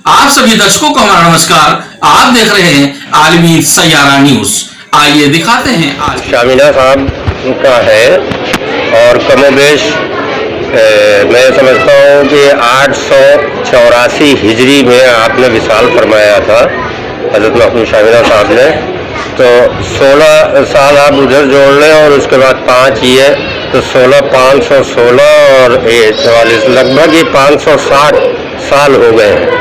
आप सभी दर्शकों को हमारा नमस्कार। आप देख रहे हैं आलमी सैयारा न्यूज। आइए दिखाते हैं आज शामिना साहब का है और कमोबेश मैं समझता हूँ कि 884 हिजरी में आपने विसाल फरमाया था हज़रत मखदूम शामिना साहब ने। तो 16 साल आप उधर जोड़ लें और उसके बाद 5 ये तो 16 516 और 44 लगभग ये 560 साल हो गए हैं।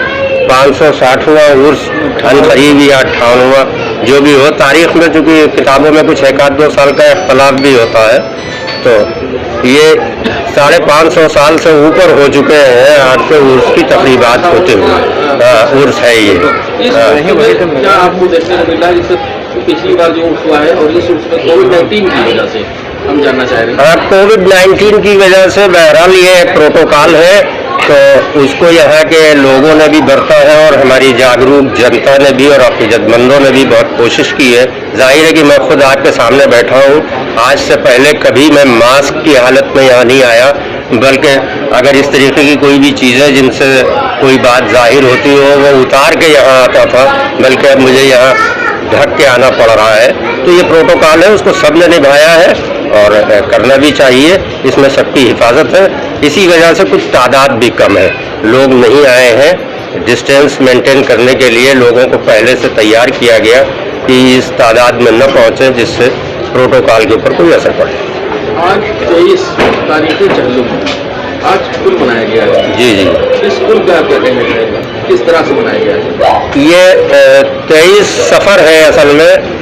560वां उर्स अनकरीब या 58वां जो भी हो, तारीख में चूँकि किताबों में कुछ 1-2 साल का इख्तलाफ भी होता है, तो ये 550 साल से ऊपर हो चुके हैं आज के उर्स की तकरीबात होते हुए। उर्स है ये। क्या आपको देखने को मिला जैसे पिछली बार जो उर्स हुआ है और इस उर्स में कोविड-19 की वजह से हम जानना चाह रहे हैं। कोविड-19 की वजह से बहरहाल ये प्रोटोकॉल है, तो उसको यहाँ के लोगों ने भी बरता है और हमारी जागरूक जनता ने भी और अकीदतमंदों ने भी बहुत कोशिश की है। जाहिर है कि मैं खुद आपके सामने बैठा हूँ, आज से पहले कभी मैं मास्क की हालत में यहाँ नहीं आया, बल्कि अगर इस तरीके की कोई भी चीज़ें जिनसे कोई बात जाहिर होती हो वो उतार के यहाँ आता था, बल्कि अब मुझे यहाँ ढक के आना पड़ रहा है। तो ये प्रोटोकॉल है, उसको सब ने निभाया है और करना भी चाहिए, इसमें सबकी हिफाजत है। इसी वजह से कुछ तादाद भी कम है, लोग नहीं आए हैं। डिस्टेंस मेंटेन करने के लिए लोगों को पहले से तैयार किया गया कि इस तादाद में न पहुँचे जिससे प्रोटोकॉल के ऊपर कोई असर पड़े। आज 23 तारीख चहलुम आज स्कूल बनाया गया है। जी जी, इस स्कूल का क्या कहना चाहेगा, किस तरह से बनाया गया है? ये 23 सफ़र है असल में।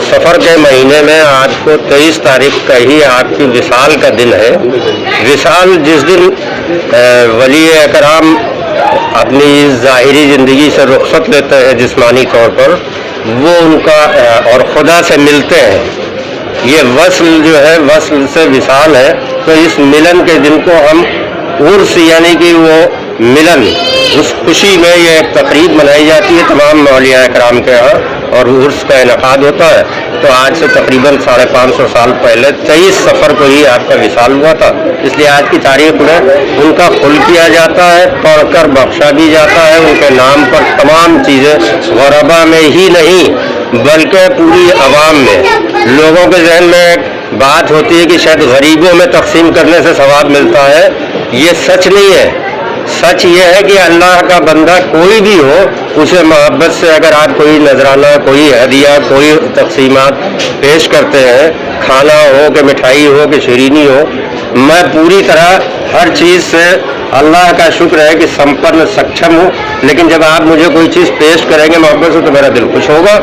सफ़र के महीने में आज को 23 तारीख का ही आपकी विसाल का दिन है। विसाल जिस दिन वली अकराम अपनी ज़ाहिरी ज़िंदगी से रुखसत लेते हैं जिस्मानी तौर पर, वो उनका और खुदा से मिलते हैं। ये वस्ल जो है, वस्ल से विसाल है। तो इस मिलन के दिन को हम उर्स यानी कि वो मिलन, उस खुशी में ये एक तकरीब मनाई जाती है तमाम मौलिया इकराम के यहाँ और उर्स का इनकाद होता है। तो आज से तकरीबन 550 साल पहले 23 सफ़र को ही आपका विसाल हुआ था, इसलिए आज की तारीख में उनका खुल किया जाता है, पढ़कर बख्शा भी जाता है। उनके नाम पर तमाम चीज़ें गरबा में ही नहीं बल्कि पूरी आवाम में, लोगों के जहन में एक बात होती है कि शायद गरीबों में तकसीम करने से सवाब मिलता है। ये सच नहीं है। सच ये है कि अल्लाह का बंदा कोई भी हो, उसे मोहब्बत से अगर आप कोई नजराना, कोई हदिया, कोई तकसीमात पेश करते हैं, खाना हो कि मिठाई हो कि शीरीनी हो, मैं पूरी तरह हर चीज़ से अल्लाह का शुक्र है कि संपन्न सक्षम हूँ। लेकिन जब आप मुझे कोई चीज़ पेश करेंगे मोहब्बत से तो मेरा दिल खुश होगा।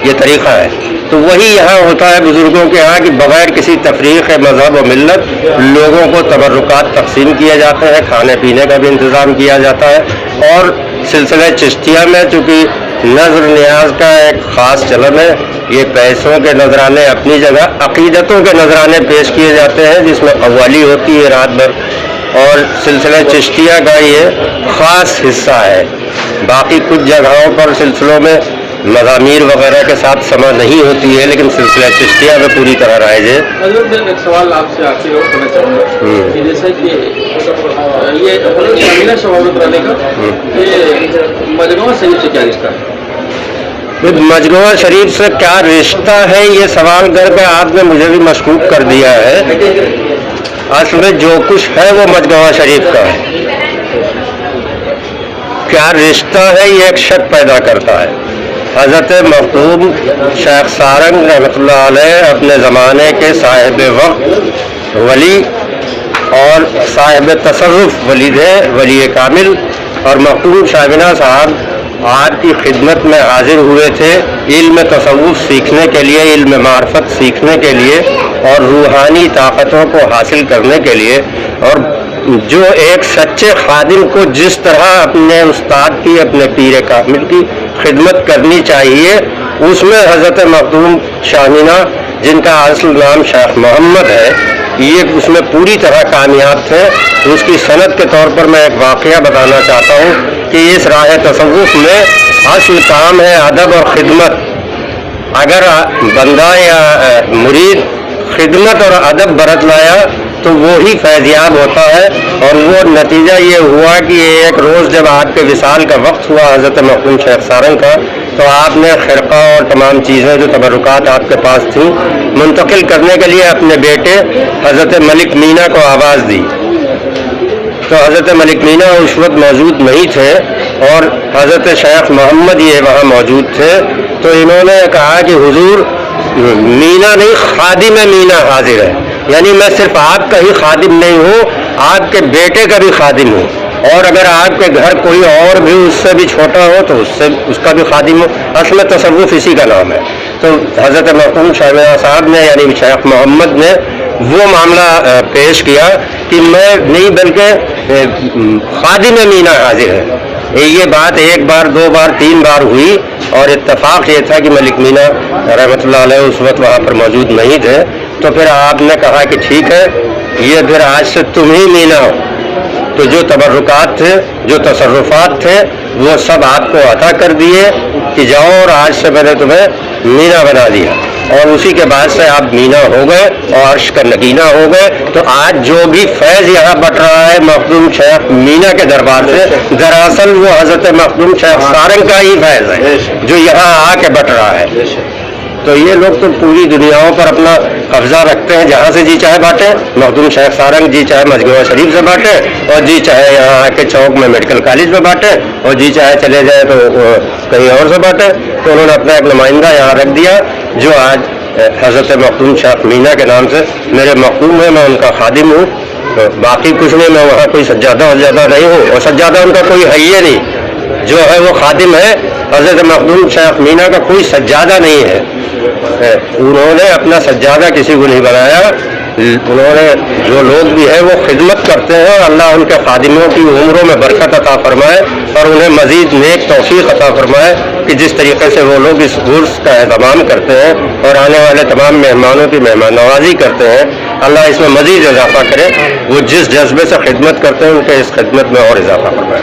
ये तरीक़ा है। तो वही यहाँ होता है बुज़ुर्गों के यहाँ कि बग़ैर किसी तफरीक़ मज़हब व मिल्लत लोगों को तबर्रुकात तक़सीम किए जाते हैं, खाने पीने का भी इंतज़ाम किया जाता है। और सिलसिले चिश्तिया में चूँकि नज़र न्याज का एक ख़ास चलन है, ये पैसों के नजराने अपनी जगह, अक़ीदतों के नजराने पेश किए जाते हैं जिसमें कव्वाली होती है रात भर, और सिलसिला चिश्तिया का ये ख़ास हिस्सा है। बाकी कुछ जगहों पर सिलसिलों में मज़ामीर वगैरह के साथ समा नहीं होती है, लेकिन सिलसिला चिश्तिया में पूरी तरह राइज है। एक सवाल आपसे आखिर और करना चाहूँगा कि जैसे कि ये शामिना शहादत रहने का ये मजनुआ शरीफ से क्या रिश्ता है? मजनुआ शरीफ से क्या रिश्ता है, ये सवाल करके आपने मुझे भी मशकूक कर दिया है। असल में जो कुछ है वो मजनुआ शरीफ का है। क्या रिश्ता है ये एक शक पैदा करता है। हज़रत मखदूम शेख सारंग रहमतुल्लाह अलैह अपने ज़माने के साहिब वक्त वली और साहिब तसर्रुफ़ वली थे, वली कामिल। और मखदूम शामिना साहब आपकी खिदमत में हाजिर हुए थे इल्म तसव्वुफ़ सीखने के लिए, इल्म मार्फत सीखने के लिए और रूहानी ताकतों को हासिल करने के लिए। और जो एक सच्चे खादिम को जिस तरह अपने उस्ताद की, अपने पीर कामिल की खिदमत करनी चाहिए, उसमें हज़रत मखदूम शामिना, जिनका असल नाम शेख मोहम्मद है, ये उसमें पूरी तरह कामयाब थे। उसकी सनद के तौर पर मैं एक वाक़या बताना चाहता हूँ कि इस राह तसव्वुफ़ में असल काम है अदब और ख़िदमत। अगर बंदा या मुरीद खिदमत और अदब बरत लाया تو وہی فیضیاب ہوتا ہے. اور وہ نتیجہ یہ ہوا کہ ایک روز جب آپ کے وصال کا وقت ہوا حضرت مخدوم شیخ سارنگ کا، تو آپ نے خرقہ اور تمام چیزیں جو تبرکات آپ کے پاس تھیں منتقل کرنے کے لیے اپنے بیٹے حضرت ملک مینا کو آواز دی. تو حضرت ملک مینا اس وقت موجود نہیں تھے اور حضرت شیخ محمد یہ وہاں موجود تھے. تو انہوں نے کہا کہ حضور مینا نہیں، خادم مینا حاضر ہے، یعنی میں صرف آپ کا ہی خادم نہیں ہوں، آپ کے بیٹے کا بھی خادم ہوں، اور اگر آپ کے گھر کوئی اور بھی اس سے بھی چھوٹا ہو تو اس کا بھی خادم ہو. اصل میں تصوف اسی کا نام ہے. تو حضرت مخدوم شاہ صاحب نے یعنی شیخ محمد نے وہ معاملہ پیش کیا کہ میں نہیں بلکہ خادم مینا حاضر ہے. یہ بات ایک بار، دو بار، تین بار ہوئی، اور اتفاق یہ تھا کہ ملک مینا رحمۃ اللہ علیہ اس وقت وہاں پر موجود نہیں تھے. تو پھر آپ نے کہا کہ ٹھیک ہے، یہ پھر آج سے تم ہی مینا ہو. تو جو تبرکات تھے، جو تصرفات تھے، وہ سب آپ کو عطا کر دیے کہ جاؤ، اور آج سے میں نے تمہیں مینا بنا دیا. اور اسی کے بعد سے آپ مینا ہو گئے اور عرش کا نگینہ ہو گئے. تو آج جو بھی فیض یہاں بٹ رہا ہے مخدوم شیخ مینا کے دربار سے، دراصل وہ حضرت مخدوم شیخ سارنگ کا ہی فیض ہے جو یہاں آ کے بٹ رہا ہے. تو یہ لوگ تو پوری دنیاؤں پر اپنا قبضہ رکھتے ہیں، جہاں سے جی چاہے بانٹیں. مخدوم شیخ سارنگ جی چاہے مجموعہ شریف سے بانٹیں، اور جی چاہے یہاں آ کے چوک میں میڈیکل کالج میں بانٹیں، اور جی چاہے چلے جائیں تو کہیں اور سے بانٹیں. تو انہوں نے اپنا ایک نمائندہ یہاں رکھ دیا جو آج حضرت مخدوم شیخ مینا کے نام سے میرے مخدوم ہے، میں ان کا خادم ہوں. باقی کچھ نہیں، میں وہاں کوئی سجادہ وجادہ نہیں ہوں، اور سجادہ ان کا کوئی ہے ہی نہیں. جو ہے وہ خادم ہے. حضرت مخدوم شیخ مینا کا کوئی سجادہ نہیں ہے. انہوں نے اپنا سجادہ کسی کو نہیں بنایا. انہوں نے جو لوگ بھی ہیں وہ خدمت کرتے ہیں، اور اللہ ان کے خادموں کی عمروں میں برکت عطا فرمائے اور انہیں مزید نیک توفیق عطا فرمائے کہ جس طریقے سے وہ لوگ اس عرس کا اہتمام کرتے ہیں اور آنے والے تمام مہمانوں کی مہمان نوازی کرتے ہیں، اللہ اس میں مزید اضافہ کرے. وہ جس جذبے سے خدمت کرتے ہیں ان کے اس خدمت میں اور اضافہ فرمائے.